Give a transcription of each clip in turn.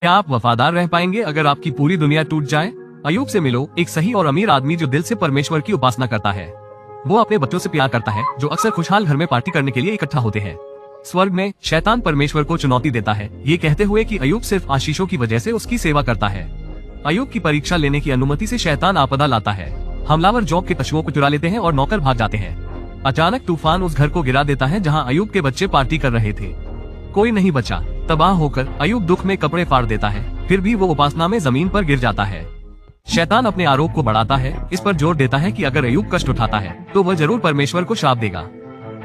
क्या आप वफादार रह पाएंगे अगर आपकी पूरी दुनिया टूट जाए? अय्यूब से मिलो, एक सही और अमीर आदमी जो दिल से परमेश्वर की उपासना करता है। वो अपने बच्चों से प्यार करता है जो अक्सर खुशहाल घर में पार्टी करने के लिए इकट्ठा होते हैं। स्वर्ग में शैतान परमेश्वर को चुनौती देता है, ये कहते हुए कि अय्यूब सिर्फ आशीषों की वजह से उसकी सेवा करता है। अय्यूब की परीक्षा लेने की अनुमति से शैतान आपदा लाता है। हमलावर जॉब के पशुओं को चुरा लेते हैं और नौकर भाग जाते हैं। अचानक तूफान उस घर को गिरा देता है जहाँ अय्यूब के बच्चे पार्टी कर रहे थे। कोई नहीं बचा। तबाह होकर अय्यूब दुख में कपड़े फाड़ देता है, फिर भी वो उपासना में जमीन पर गिर जाता है। शैतान अपने आरोप को बढ़ाता है, इस पर जोर देता है कि अगर अय्यूब कष्ट उठाता है तो वह जरूर परमेश्वर को श्राप देगा।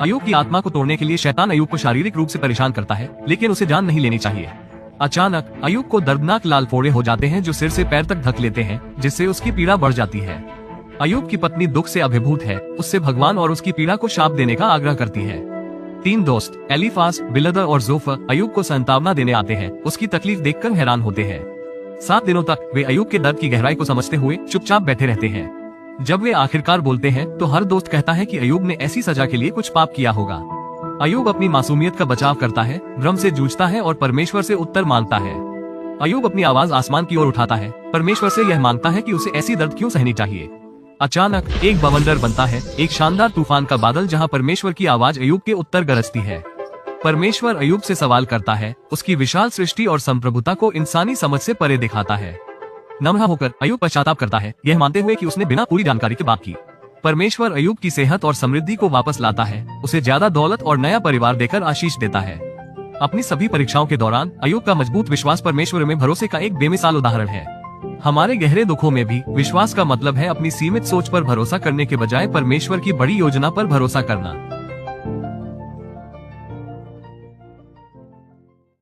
अय्यूब की आत्मा को तोड़ने के लिए शैतान अय्यूब को शारीरिक रूप से परेशान करता है, लेकिन उसे जान नहीं लेनी चाहिए। अचानक अय्यूब को दर्दनाक लाल फोड़े हो जाते हैं जो सिर से पैर तक ढक लेते हैं, जिससे उसकी पीड़ा बढ़ जाती है। अय्यूब की पत्नी दुख से अभिभूत है, उससे भगवान और उसकी पीड़ा को शाप देने का आग्रह करती है। 3 दोस्त एलीफाज, बिलदर और जोफर अय्यूब को सांत्वना देने आते हैं, उसकी तकलीफ देखकर हैरान होते हैं। 7 दिनों तक वे अय्यूब के दर्द की गहराई को समझते हुए चुपचाप बैठे रहते हैं। जब वे आखिरकार बोलते हैं तो हर दोस्त कहता है कि अय्यूब ने ऐसी सजा के लिए कुछ पाप किया होगा। अय्यूब अपनी मासूमियत का बचाव करता है, भ्रम से जूझता है और परमेश्वर से उत्तर मांगता है। अय्यूब अपनी आवाज आसमान की ओर उठाता है, परमेश्वर से यह मांगता है कि उसे ऐसी दर्द क्यों सहनी चाहिए। अचानक एक बवंडर बनता है, एक शानदार तूफान का बादल जहां परमेश्वर की आवाज अय्यूब के उत्तर गरजती है। परमेश्वर अय्यूब से सवाल करता है, उसकी विशाल सृष्टि और संप्रभुता को इंसानी समझ से परे दिखाता है। नम्र होकर अय्यूब पश्चाताप करता है, यह मानते हुए कि उसने बिना पूरी जानकारी के बात की। परमेश्वर अय्यूब की सेहत और समृद्धि को वापस लाता है, उसे ज्यादा दौलत और नया परिवार देकर आशीष देता है। अपनी सभी परीक्षाओं के दौरान अय्यूब का मजबूत विश्वास परमेश्वर में भरोसे का एक बेमिसाल उदाहरण है। हमारे गहरे दुखों में भी विश्वास का मतलब है अपनी सीमित सोच पर भरोसा करने के बजाय परमेश्वर की बड़ी योजना पर भरोसा करना।